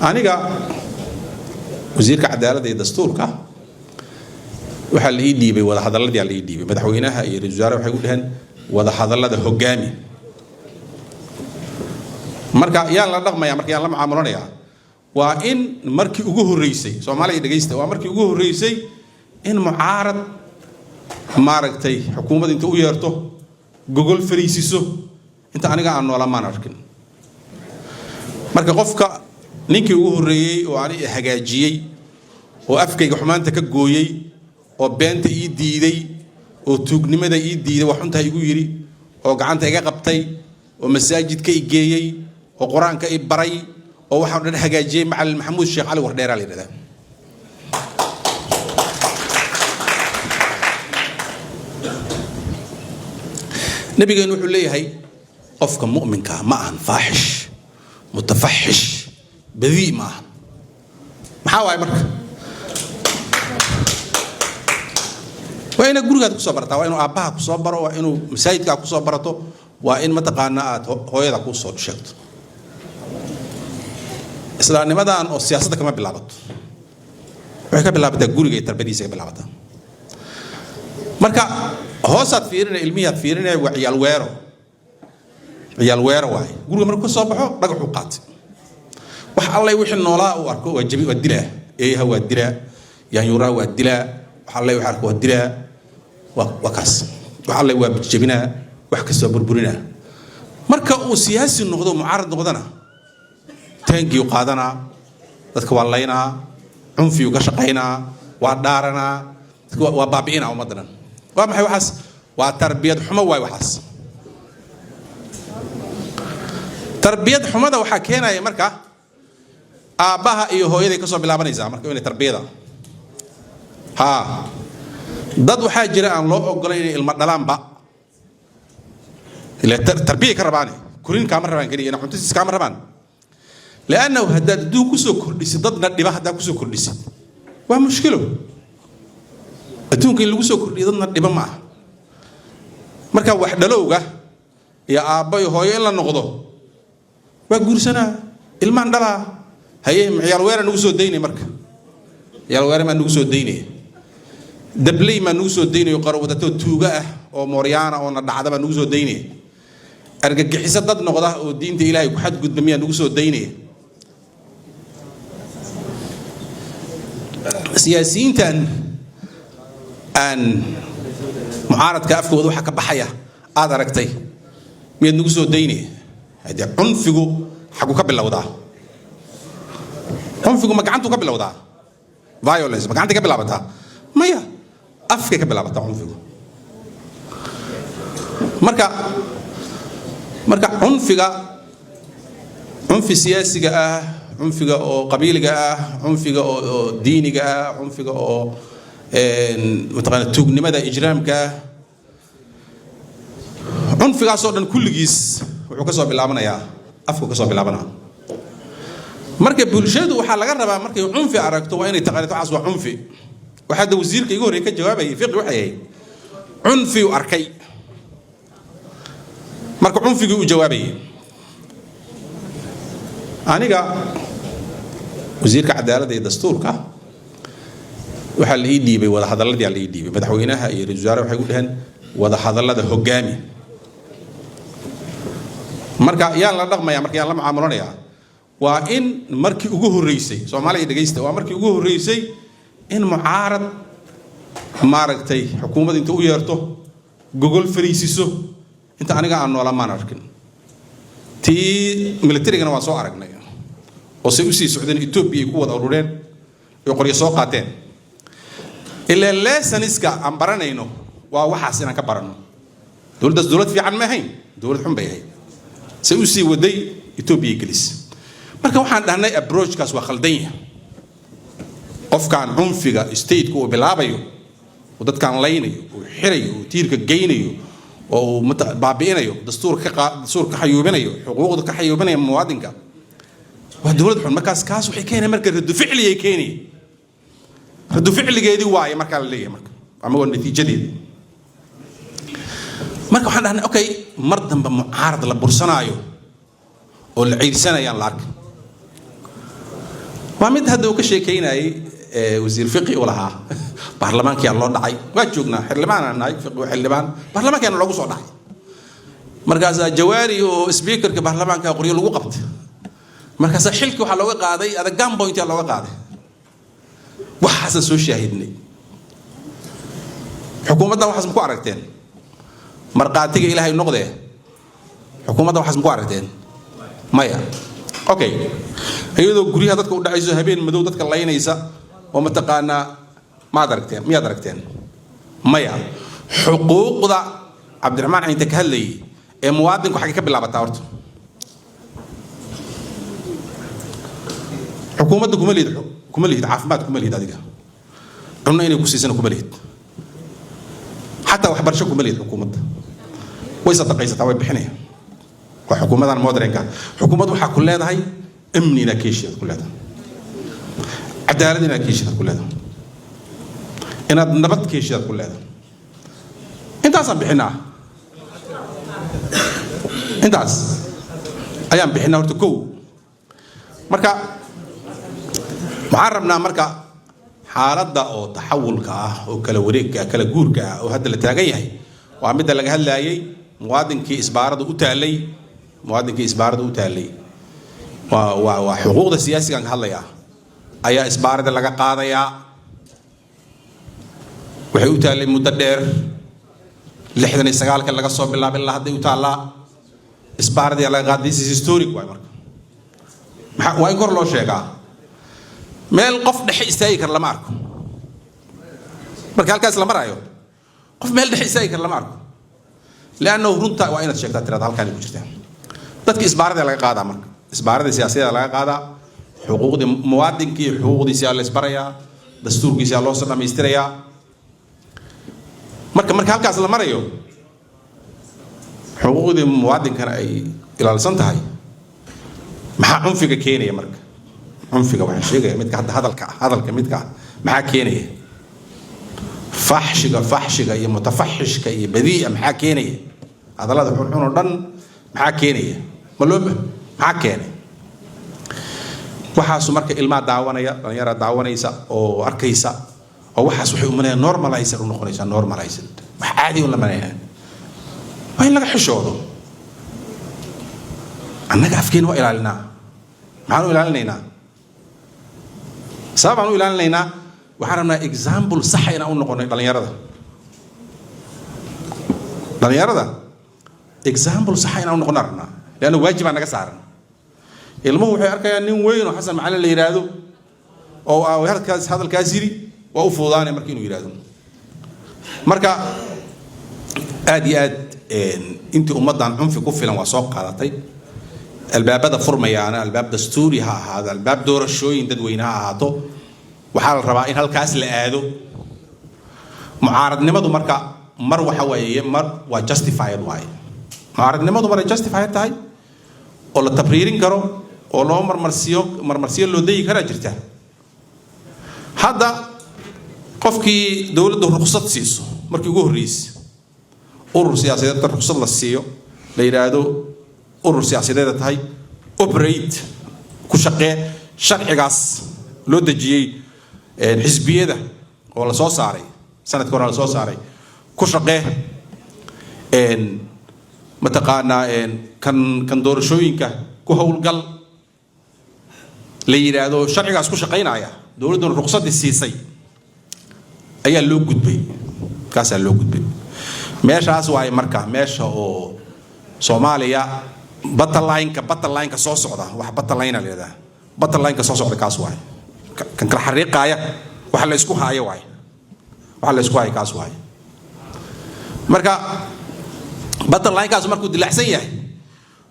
aniga wasiirka cadaaladda iyo dastuurka waxa la ii dhiibay wada hadalladii la ii dhiibay madaxweynaha iyo ra'iisul wasaaraha waxay u dhaheen wada hadallada hogaami marka yaan la dhaqmaya marka yaan la macaamulanayaa waa in markii ugu horeysay Soomaaliya dhageysta waa markii ugu horeysay in mucaarad maaragtay xukuumadda inta u yeerto gogol fariisiso inta aniga aan noolamaan arkin marka qofka ninkii ugu horeeyay oo aan hagaajiyay oo afkayga xumaanta ka gooyay oo beenta ii diiday oo tuugnimada ii diiday wax xunta igu yiri oo gacanta iga qabtay oo masaajidka i geeyay oo quraanka i baray oo waxa dhan hagaajiyay macallin maxamuud sheekh cali wardheer la yiraahdaa nabigeenu wuxuu leeyahay qofka mu'minka ma ahan faaxish mutafaxish badii ma ahan maxaa waay marka waa in gurigaad ku soo barataa waa in aabaha ku soo baro waa in masaajidka ku soo barato waa in mataqaana aad hooyada ku soo sheegto islaamnimadan oo siyaasadda kama bilaabato waxay ka bilaabataa guriga tarbiyadiisa ka bilaabataa marka hoosaad fiirinay ilmiyaad fiirinay waa ciyaal weero waay guriga markuu soo baxo dhagaxu qaatay wax alla wixii noolaa uu arko waa jabi waa dilaa eeyaha waa dilaa yaanyuuraha waa dilaa wax alla wixii arko waa dilaa waa kaas wax alla waa jabinaa wax kasta burburinaa marka uu siyaasi noqdo mucaarad noqdana taangiyo qaadana dadka waa laynaa cunfiyo ka shaqaynaa waa dhaaranaa waa baabi'ina ummadan waa maxay waxaas waa tarbiyad xumo waay waxaas tarbiyad xumada waxa keenaya marka aabaha iyo hooyada ka soo bilaabanaysa marka inay tarbiyada dad waxa jira aan loo ogolayn inay ilma dhalaanba ila tarbiya ka rabaan kurin ka ma rabaan kaliya inay cuntiis ka ma rabaan لأنه هداد دو كسو كرديس ضدنا دبا هدا كسو كرديس waa mushkilo adduunka in lagu soo kordhiyo dadna dhiba ma aha marka wax dhalowga iyo aabba iyo hooyo in la noqdo waa guursanaa ilmaan dhalaa haye ciyaal weerar nagu soo daynay marka ciyaal weerar ma nagu soo daynay dabley ma nagu soo daynayo qarwadato tuuga ah oo mooryaana oo na dhacda ba nagu soo daynay argagixisa dad noqda oo diinta Ilaahay ku xad gudbamiya nagu soo daynay siyaasiyiintan aan mucaaradka afkooda waxa ka baxaya aad aragtay mid nagu soo daynay hada cunfigu xagu ka bilowdaa cunfigu ma gacantu ka bilowdaa violence ma gacanta ka bilaabataa maya afka ka bilaabataa cunfigu marka cunfi siyaasiga ah cunfiga oo qabiiliga ah cunfiga oo diiniga ah cunfiga oo mataqaana tuugnimada ijraamka cunfigaas oo dhan kulligiis wuxuu ka soo bilaabanayaa afku ka soo bilaabanaa marka bulshadu waxa laga rabaa markay cunfi aragto waa inay taqaanto caas waa cunfi waxa wasiirka igu horeeyay ka jawaabay fiqi waxay cunfi u arkay marka cunfigu u jawaabay aniga wasiirka cadaaladda iyo dastuurka waxa la ii dhiibay wada hadalladii la ii dhiibay madaxweynaha iyo ra'iisul wasaaraha waxay u dhaheen wada hadallada hogaami marka yaan la dhaqmaya marka yaan la macaamulanayaa waa in markii ugu horeysay Soomaaliya dhageysta waa markii ugu horeysay in mucaarad maaragtay xukuumadda inta u yeerto gogol fariisiso inta aniga aan noolamaan arkin tii militarigana waa soo aragnay oo si u sii socdeen Ethiopia ku wada urureen oo qoryo soo qaateen ilaa lessoniska aan baranayno waa waxaas inaan ka barano dawlad fiican ma ahayn dawlad xun bay ahayd si u sii waday Ethiopia gelis marka waxaan dhahnay approach-kaas waa khaldan yahay qofkaan cunfiga state-ku uu bilaabayo oo dadkaan laynayo oo xirayo oo tiirka geynayo oo baabi'inayo dastuurka xayuubinayo xuquuqda ka xayuubinaya muwaadinka waa dawlad xun markaas kaas waxay keenay marka radu ficli ay keenay radu ficligeedii waay marka la leeyahay marka ama waa natiijadeedii marka waxaan dhahnay okay mar dambe mucaarad la bursanaayo oo la ciidanayaan la arka ومد هذا وكشيء كينا وزير فقه ولا ها برلمان كي الله دعي واجونا حلمان أنا فقه وحلمان برلمان كانوا لقوا صداع مركز جواري وسبيكر كبرلمان كقريه لقوا قبض مركز حلك وحلوة قاضي هذا جام بوينت الله قاضي وحاسس وشاهدني حكومتنا وحاسس مقارنتين مرقاتك إلى هاي النقطة حكومتنا وحاسس مقارنتين مايا أوكي هيدو قريه هذا كود عايزه هبين مدودة كالله ينسى ومتقانا ما دركتين مية دركتين مايا حقوق ذا عبد الرحمن عين تكهلي موادن كو حقيقة بالله بتاورته حكومة كماليد عافمات كماليد هذيك قلنا إني كوسيسنا كماليد حتى وحبر شو كماليد حكومة ويصدق قيسة توي بحنيه وحكومة المودرنكا حكومة وحا كل هذا هاي امننا كيشيات كل هذا عدالتنا كيشيات كل هذا إن نبت كيشيات كل هذا أنت أصلا بحنا أنت أيام بحنا ورتكو مركا معربنا مركا حالة أو تحول كا أو كلا وريك كلا جور كا أو هذا اللي تلاقيه وعمد اللي هلا أي موادن كي إسبارد وتالي موادن كي إسبارد وتالي وحقوق السياسي كان هلا يا أي إسبارد اللي قاعد يا وحقوق تالي متدير لحدنا السجال كلا قصوا بالله هذا يطالع إسبارد اللي قاعد this is historic واي مركا واي كور لو شيء meel qof dhexe istaagi kar lama arko marka halkaas lama raayo qof meel dhexe istaagi kar lama arko laana runta waa inaad sheegtaa tirada halkaan ku jirta dadka isbaarada laga qaadaa marka isbaarada siyaasadda laga qaadaa xuquuqda muwaadinka xuquuqdiisa la isbaraya dastuurkiisa loo soo dhameystiraya marka halkaas la marayo xuquuqda muwaadinkana ay ilaalsan tahay maxaa cunfiga keenaya marka عنفك واحد شيء متك هذا متك معاه كينية فحشك يا متفحش كي بديع معاه كينية هذا لا تحون ودن معاه كينية ملوب معاه كينية وحاسو مرك الماء دعوانا يرى دعوانا يسا أو أركيسا أو وحاسو حيو منها نورمالايزر ونخونيسا نورمالايزر عادي ولا منها وين لك حشوده أنك أفكين وإلى لنا معلو إلى لنا sabab aanu ilaalinaynaa waxaan rabnaa example sax ah inaan u noqono dhalinyarada example sax ah inaan u noqono rabnaa laana waajib aan naga saaran ilmuhu waxay arkayaan nin weyn oo xasan macalin la yiraahdo oo hadalkaas yiri waa u fuudaanay markii inuu yiraahdo marka aad iyo aad intii ummadan cunfi ku filan waa soo qaadatay الباب فرميانا الباب دستوري هذا الباب دور الشوين تدوينها هاتو وحال الربائن هالكاس لآدو معارض نمدو مركا مر وحوائي مر وجاستيفايد واي معارض نمدو مر جاستيفايد تاي ولا تبريرين كرو ولا مرمرسيو لو دي كرا جرتا هذا قفكي دولة رخصة سيسو مركي يقول رئيس أور سياسية الرخصة للسيو ليرادو urur siyaasadeed tahay operate ku shaqee sharcigaas loo dajiyay xisbiyada oo la soo saaray sanadka hore la soo saaray ku shaqee mataqaana kan doorashooyinka ku howlgal la yiraahdo sharcigaas ku shaqeynaya dawladdu ruqsad siisay ayaa loo gudbay kaas loo gudbay meeshaas waay marka meesha oo Soomaaliya battle line ka soo socda wax battle line leedahay battle line ka soo socda kaas waay kan kala xariiqaya wax la isku haayo waay wax la isku haayo kaas waay marka battle line kaas markuu dilacsan yahay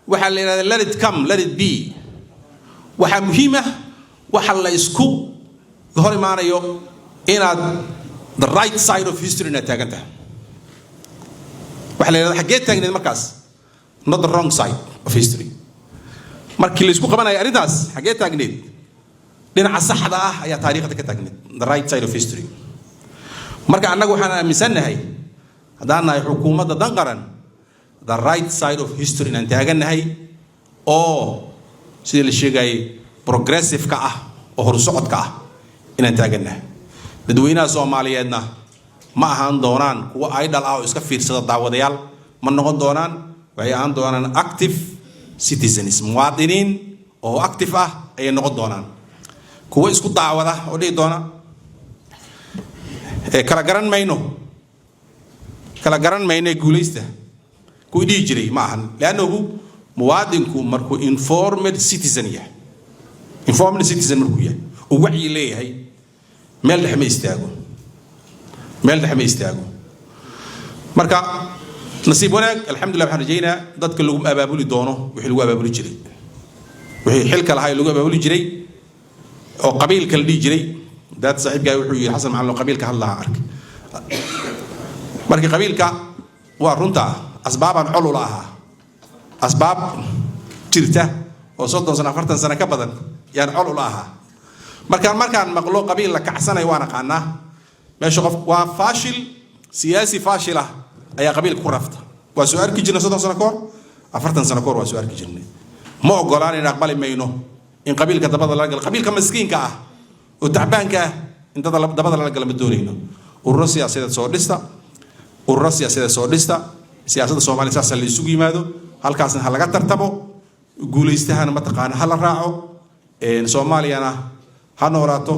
waxa la yiraahdaa let it come let it be waxa muhiim ah waxa la isku hor imaanayo inaad the right side of history na taaganta waxa la yiraahdaa xageed taagneed markaas not the wrong side of history markii la isku qabanayo arintaas xagee taagneed dhinaca saxda ah ayaa taariikhda ka taagneed the right side of history marka annagu waxaan aaminsanahay hadaan nahay xukuumadda dan qaran the right side of history inaan taaganahay oo sidii la sheegay progressive ka ah هور صعد كه إن أنت جنة dadweynaha Soomaaliyeedna ma ahaan doonaan kuwa ay dhal ah oo iska fiirsada daawadayaal ma noqon doonaan waxay ahaan doonaan active citizens muwaadiniin oo active ah ay noqon doonaan kuwa isku daawada oo dhigi doona kala garan mayno guuleysta ku dhigi jiray ma ahan laanahu muwaadinku markuu informed citizen yahay markuu yahay oo wacyi leeyahay meel dhex ma istaago marka nasiib wanaag alxamdulillah waxaan rajaynaa dadka lagu abaabuli doono wixii lagu abaabuli jiray wixii xilka lahaa lagu abaabuli jiray oo qabiilka la dhigi jiray dad saaxiibkay wuxuu yiri xasan macalin qabiilka hadlaha ark markii qabiilka waa runta asbaaban culul ahaa asbaab jirta oo 30 sano 40 sano ka badan yaan culul ahaa markaan maqlo qabiil la kacsanay waan aqaanaa meesha qof waa faashil siyaasi faashil ah ayaa qabiil ku rafta waa soo arki jirnay 30 sano ka hor 40 sano ka hor waa soo arki jirnay ma ogolaan in aqbali mayno in qabiilka dabada la gal qabiilka miskiinka ah oo tacbaanka ah in dabada la gal ma doonayno urur siyaasadeed soo dhista siyaasadda Soomaaliya saas la isugu yimaado halkaasna ha laga tartamo guuleystahana ma taqaan ha la raaco Soomaaliyana ha noolaato